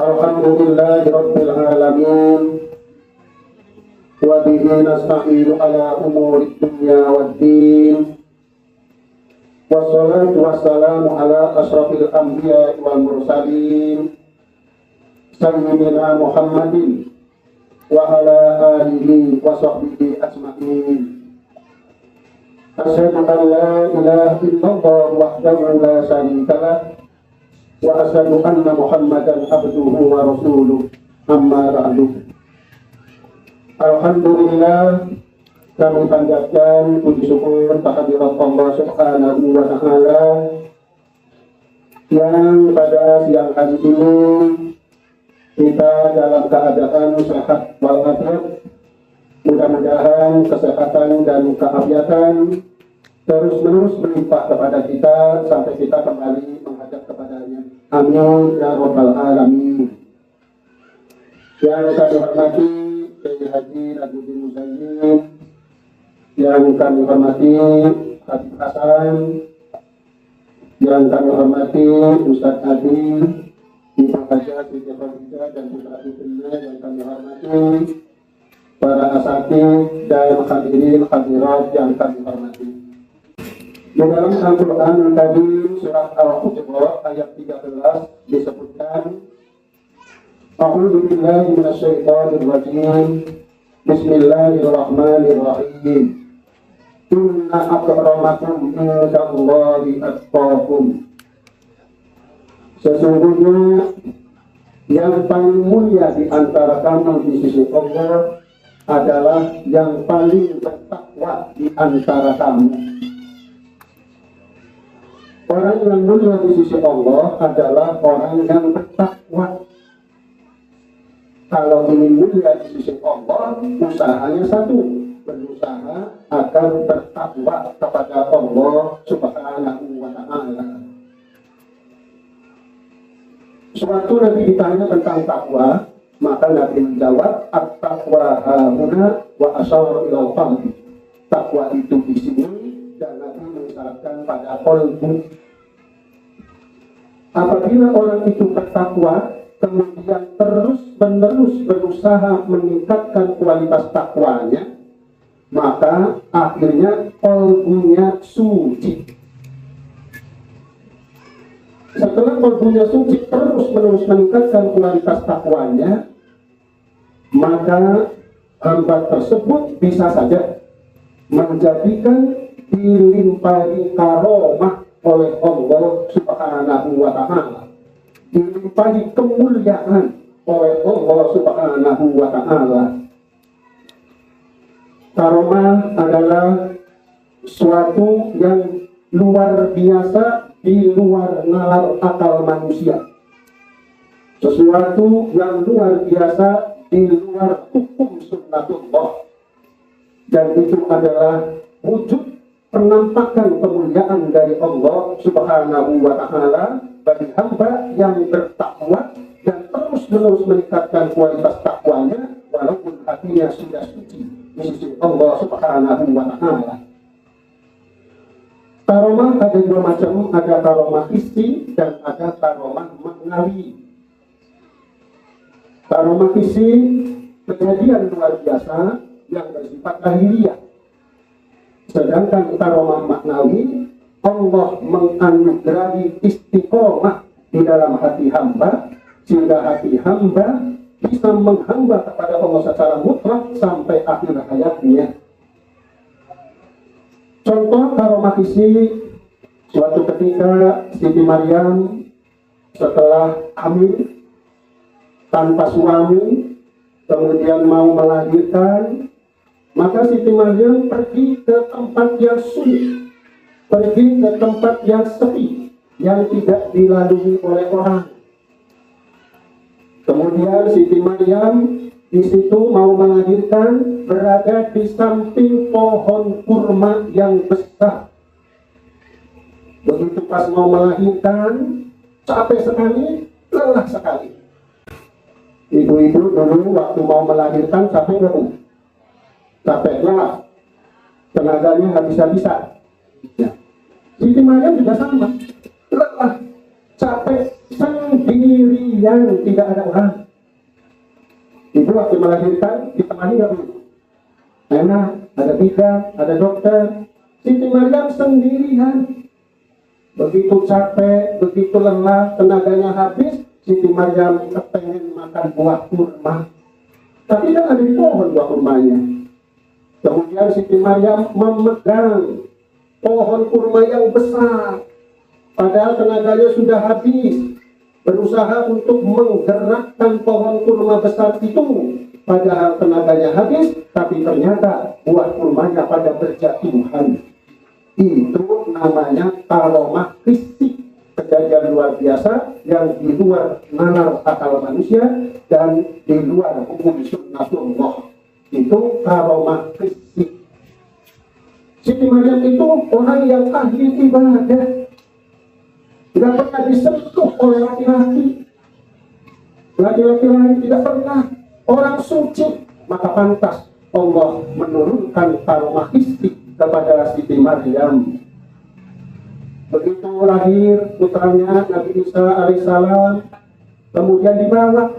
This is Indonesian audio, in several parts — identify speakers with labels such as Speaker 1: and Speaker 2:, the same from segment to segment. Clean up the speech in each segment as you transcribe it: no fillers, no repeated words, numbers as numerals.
Speaker 1: Alhamdulillahi Rabbil Alamin. Wa bihi nasta'inu ala umuri dunya waddin. Wassalatu wassalamu ala asrafil anbiya wal mursalin Sayyidina Muhammadin wa ala alihi wa sahbihi ajma'in. Asyhadu an la ilaha illallah wahdahu la syarika lah wa asyhadu anna Muhammadan abduhu wa rasuluh. Amma ba'du. Alhamdulillah, kami panjatkan puji syukur kehadirat Allah Subhanahu wa taala yang pada siang hari ini kita dalam keadaan sehat walafiat. Mudah-mudahan kesehatan dan keafiatan terus-menerus berlimpah kepada kita sampai kita kembali menghadap kepadanya. Amin ya rabbal alamin. Yang kami hormati Kiai Haji Naduddin Muzayyin, yang kami hormati Habib Hasan, yang kami hormati Ustadz Adi, Ibu Hajah, Siti Khadijah, dan putra putrinya yang kami hormati, para asatidz dan hadirin hadirat yang kami hormati. Di dalam Al-Quran tadi surat Al-Hujurat ayat 13 disebutkan, A'udzu billahi minasyaitonir rajim. Bismillahirrahmanirrahim. Inna akramakum indallahi atqakum. Sesungguhnya yang paling mulia di antara kamu di sisi Allah adalah yang paling bertakwa di antara kamu. Orang yang mulia di sisi Allah adalah orang yang bertakwa. Kalau ingin mulia di sisi Allah, usahanya satu, berusaha agar bertakwa kepada Allah Subhanahu wa ta'ala. Suatu Nabi ditanya tentang takwa, maka Nabi menjawab, at-taqwa hahuna wa asyara ilal qalbi. Takwa itu di sini, dan Nabi mengisyaratkan pada qalbu. Apabila orang itu bertakwa, kemudian terus-menerus berusaha meningkatkan kualitas takwanya, maka akhirnya qalbunya suci. Setelah qalbunya suci, terus-menerus meningkatkan kualitas takwanya, maka hamba tersebut bisa saja menjadikan dilimpahi karomah oleh Allah Subhanahu wa ta'ala, dilimpahi kemuliaan oleh Allah Subhanahu wa ta'ala. Karomah adalah suatu yang luar biasa di luar nalar akal manusia, sesuatu yang luar biasa di luar hukum sunnatullah, dan itu adalah wujud penampakan kemuliaan dari Allah Subhanahu wa ta'ala bagi hamba yang bertakwa dan terus-menerus meningkatkan kualitas takwanya walaupun hatinya sudah suci di sisi Allah Subhanahu wa ta'ala. Karomah ada dua macam, ada karomah hissi dan ada karomah maknawi. Karomah hissi kejadian luar biasa yang bersifat lahiriah. Sedangkan karomah maknawi, Allah menganugerahi istiqomah di dalam hati hamba, sehingga hati hamba bisa menghamba kepada Allah secara mutlak sampai akhir hayatnya. Contoh karomah hissi, suatu ketika Siti Maryam setelah hamil tanpa suami, kemudian mau melahirkan, maka Siti Maryam pergi ke tempat yang sulit, pergi ke tempat yang sepi, yang tidak dilalui oleh orang. Kemudian Siti Maryam di situ mau melahirkan, berada di samping pohon kurma yang besar. Begitu pas mau melahirkan, capek sekali, lelah sekali. Ibu-ibu dulu waktu mau melahirkan capek nggak? Capeknya, tenaganya habis-habisan. Ya. Siti Maryam juga sama, lelah, capek sendiri. sendirian, tidak ada orang. Ibu waktu melahirkan ditemani nggak Bu? Enak, ada bidan, ada dokter. Siti Maryam sendirian. Begitu capek, begitu lelah, tenaganya habis, Siti Maryam kepengen makan buah kurma. Tapi kan ada di pohon buah kurmanya. Kemudian Siti Maryam memegang pohon kurma yang besar. Padahal tenaganya sudah habis. Berusaha untuk menggerakkan pohon kurma besar itu. Padahal tenaganya habis, tapi ternyata buah kurmanya pada berjatuhan. Itu namanya karomah fisik, kejadian luar biasa yang di luar nalar akal manusia dan di luar hukum sunnatullah. Itu karomah fisik. Siti Maryam itu orang yang ahli ibadah, tidak pernah disentuh oleh laki-laki. Laki-laki lain tidak pernah. Orang suci, maka pantas Allah menurunkan karomah fisik kepada Siti Maryam. Begitu lahir putranya Nabi Isa alaihissalam, kemudian dibawa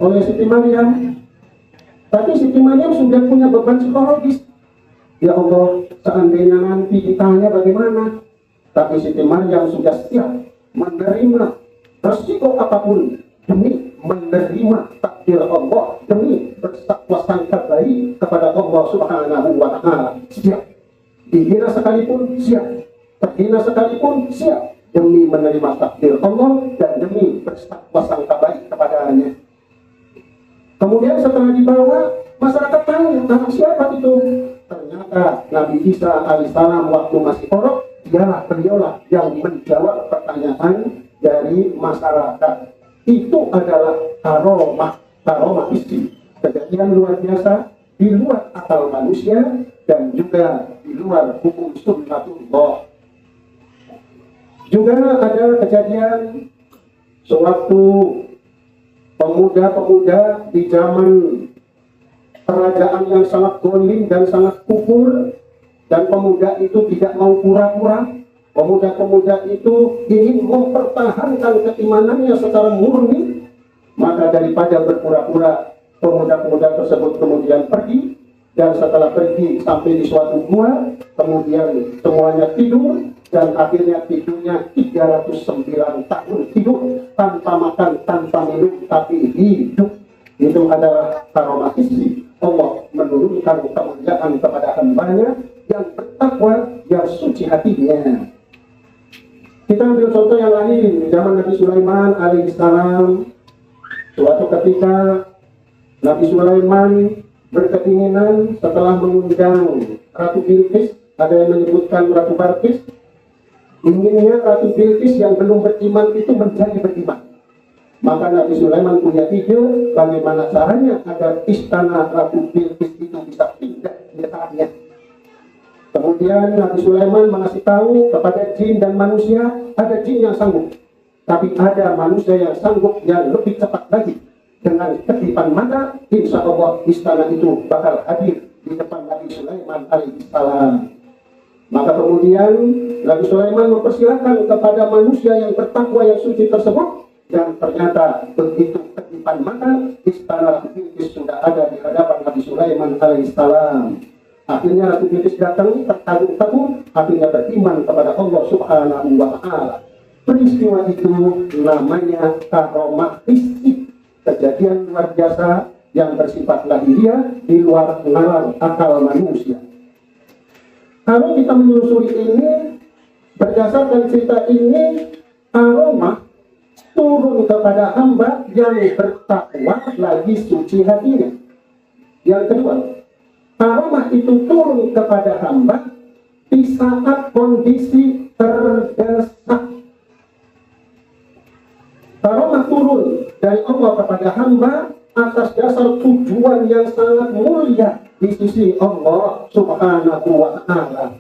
Speaker 1: oleh Siti Maryam. Tapi Siti Maryam sudah punya beban psikologis. Ya Allah, seandainya nanti ditanya bagaimana, tapi Siti Maryam sudah siap menerima resiko apapun demi menerima takdir Allah, demi bertakwa sangka baik kepada Allah Subhanahu wa Ta'ala. Siap dihina sekalipun, siap terhina sekalipun, siap demi menerima takdir Allah dan demi bertakwa sangka baik kepadanya. Kemudian setelah dibawa, masyarakat tahu nama siapa itu. Ternyata Nabi Isa alaihissalam waktu masih orok, beliaulah yang menjawab pertanyaan dari masyarakat. Itu adalah karomah isi, kejadian luar biasa di luar akal manusia dan juga di luar hukum sunnatullah. Juga ada kejadian sewaktu pemuda-pemuda di zaman kerajaan yang sangat zalim dan sangat kufur, dan pemuda itu tidak mau pura-pura. Pemuda-pemuda itu ingin mempertahankan keimanannya secara murni, maka daripada berpura-pura, pemuda-pemuda tersebut kemudian pergi, dan setelah pergi sampai di suatu gua, kemudian semuanya tidur, dan akhirnya tidurnya 309 tahun tidur, tanpa makan, tanpa minum, tapi hidup. Itu adalah karomah isi. Allah menurunkan kemuliaan kepada hambanya yang bertakwa, yang suci hatinya. Kita ambil contoh yang lain, zaman Nabi Sulaiman alaihissalam. Suatu ketika Nabi Sulaiman berkeinginan setelah mengundang Ratu Bilqis, ada yang menyebutkan Ratu Balqis, inginnya Ratu Bilqis yang belum beriman itu menjadi beriman. Maka Nabi Sulaiman punya ide bagaimana caranya agar istana Ratu Bilqis itu bisa pindah letaknya. Kemudian Nabi Sulaiman mengasih tahu kepada jin dan manusia, ada jin yang sanggup, tapi ada manusia yang sanggup yang lebih cepat lagi. Dengan kedipan mata, insya Allah istana itu bakal hadir di depan Nabi Sulaiman alaihissalam. Maka kemudian Nabi Sulaiman mempersilahkan kepada manusia yang bertakwa yang suci tersebut, dan ternyata begitu kedipan mata, istana Ratu Bilqis sudah ada di hadapan Nabi Sulaiman alaihissalam. Akhirnya Ratu Bilqis datang terkagum-kagum, akhirnya beriman kepada Allah Subhanahu wa Ta'ala. Peristiwa itu namanya karomah fisik, kejadian luar biasa yang bersifat lahiriah di luar nalar akal manusia. Kalau kita menelusuri ini, berdasarkan cerita ini, karomah turun kepada hamba yang bertakwa lagi suci hatinya. Yang kedua, karomah itu turun kepada hamba di saat kondisi terdesak. Karomah turun dari Allah kepada hamba atas dasar tujuan yang sangat mulia di sisi Allah Subhanahu wa Ta'ala.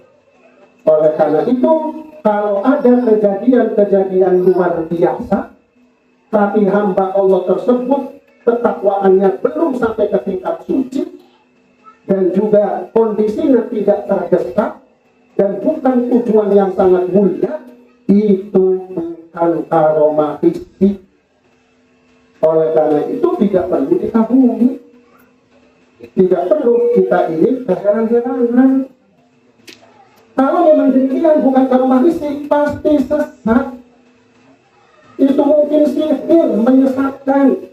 Speaker 1: Oleh karena itu, kalau ada kejadian-kejadian luar biasa, tapi hamba Allah tersebut ketakwaannya belum sampai ke tingkat suci, dan juga kondisinya tidak terdesak, dan bukan tujuan yang sangat mulia, itu bukan karomah fisik. Oleh karena itu tidak perlu dikagumi, tidak perlu kita ini keheran-heranan. Kalau memang demikian bukan karomah fisik, pasti sesat. Itu mungkin sihir menyesatkan.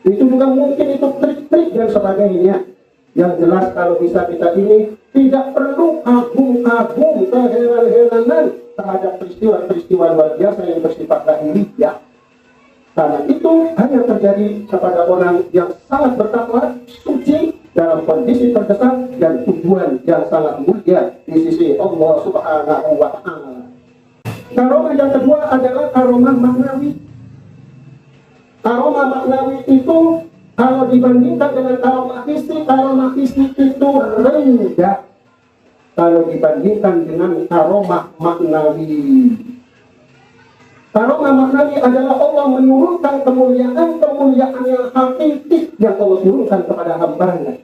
Speaker 1: Itu juga mungkin itu trik-trik dan sebagainya. Yang jelas kalau bisa kita ini tidak perlu kagum-kagum keheran-heranan terhadap peristiwa-peristiwa luar biasa yang bersifat lahiriah. Karena itu hanya terjadi kepada orang yang sangat bertakwa, suci, dalam kondisi terdesak dan tujuan yang sangat mulia di sisi Allah Subhanahu wa Ta'ala. Karomah yang kedua adalah karomah maknawi. Karomah maknawi itu kalau dibandingkan dengan karomah fisik itu rendah kalau dibandingkan dengan karomah maknawi. Karomah maknawi adalah Allah menurunkan kemuliaan yang hakiki yang Allah turunkan kepada hamba-Nya.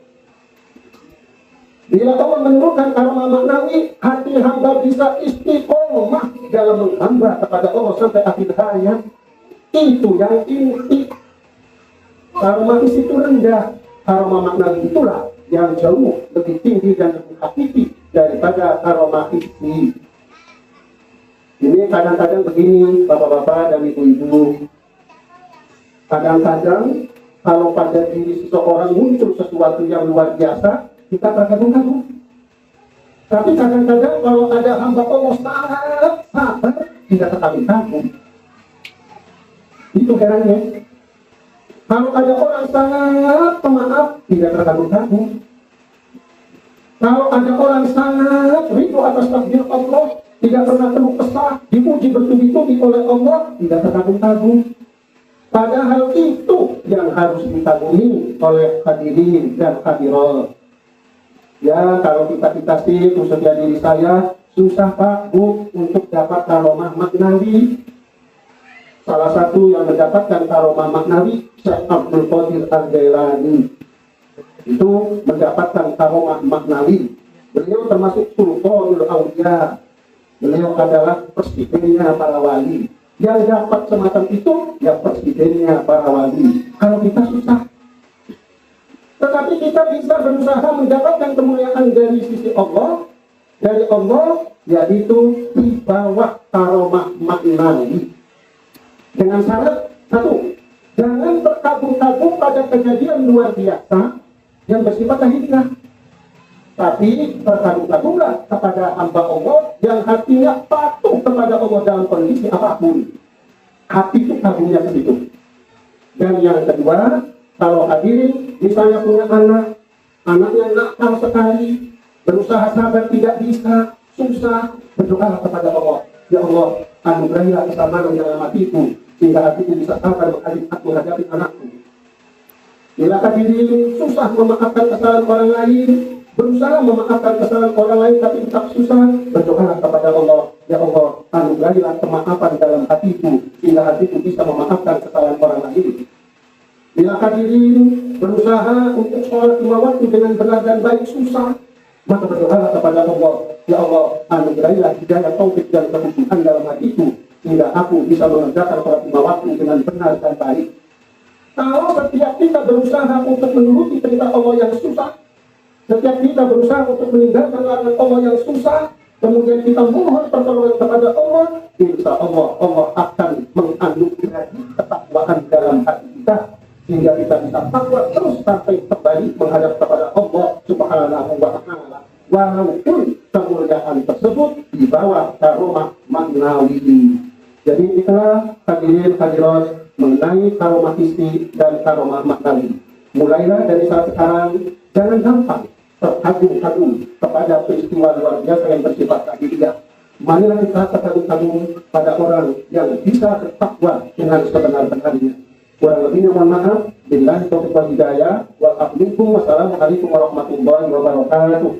Speaker 1: Bila Allah menurunkan karomah maknawi, hati hamba bisa istiqomah dalam menghamba kepada Allah sampai akhir hayat. Itu yang inti. Karomah fisik itu rendah, karomah maknawi itulah yang jauh lebih tinggi dan lebih hakiki daripada karomah fisik. Ini kadang-kadang begini, bapak-bapak dan ibu-ibu. Kadang-kadang kalau pada diri seseorang muncul sesuatu yang luar biasa, kita terkagum-kagum. Tapi kadang-kadang kalau ada hamba Allah sangat sabar, tidak terkagum-kagum. Itu herannya. Kalau ada orang sangat pemaaf, tidak terkagum-kagum. Kalau ada orang sangat ridho atas takdir Allah, tidak pernah keluh kesah, dipuji bertubi-tubi oleh Allah, tidak terkagum-kagum. Padahal itu yang harus dikagumi oleh hadirin dan hadirat. Ya, kalau kita sih, khususnya diri saya, susah Pak, Bu, untuk dapat karomah maknawi. Salah satu yang mendapatkan karomah maknawi, Syekh Abdul Qadir Al-Jailani. Itu mendapatkan karomah maknawi. Beliau termasuk Sultanul Auliya. Beliau adalah presidennya para wali. Yang dapat semacam itu, ya presidennya para wali. Kalau kita susah. Tetapi kita bisa berusaha mendapatkan kemuliaan dari sisi Allah. Dari Allah, yaitu di bawah karomah maknawi. Dengan syarat, satu, jangan terkagum-kagum pada kejadian luar biasa yang bersifat lahiriah. Tapi terkagum-kagumlah kepada hamba Allah yang hatinya patuh kepada Allah dalam kondisi apapun. Hati itu kagumnya ke situ. Dan yang kedua, kalau hadirin misalnya punya anaknya nakal sekali, berusaha sabar tidak bisa, susah, berdoa kepada Allah. Ya Allah, anugerahilah kesabaran dalam hatiku, sehingga hatiku bisa sabar menghadapi anakku. Bila hadirin susah memaafkan kesalahan orang lain, berusaha memaafkan kesalahan orang lain tapi tetap susah, berdoa kepada Allah. Ya Allah, anugerahilah kemaafan dalam hatiku, sehingga hatiku bisa memaafkan kesalahan orang lain. Bila hadirin berusaha untuk sholat lima waktu dengan benar dan baik susah, maka berdoa kepada Allah. Ya Allah, anugerahilah hidayah taufik dan kebutuhan dalam hatiku, sehingga aku bisa mengerjakan sholat lima waktu dengan benar dan baik. Kalau setiap kita berusaha untuk menuruti perintah Allah yang susah, setiap kita berusaha untuk meninggalkan larangan Allah yang susah, kemudian kita mohon pertolongan kepada Allah, insya Allah Allah akan menganugerahi ketakwaan dalam hati kita, sehingga kita bisa takwa terus sampai kembali menghadap kepada Allah Subhanahu wa Ta'ala. Walaupun kemuliaan tersebut di bawah karomah maknawi. Jadi itulah hadirin hadirat mengenai karomah fisik dan karomah maknawi. Mulailah dari saat sekarang, jangan gampang terkagum-kagum kepada peristiwa luar biasa yang bersifat lahiriah. Marilah kita terkagum-kagum pada orang yang bisa bertakwa dengan sebenar-benarnya. Kurang lebihnya mohon maaf. Billahi taufiq wal hidayah. Wassalamualaikum warahmatullahi wabarakatuh.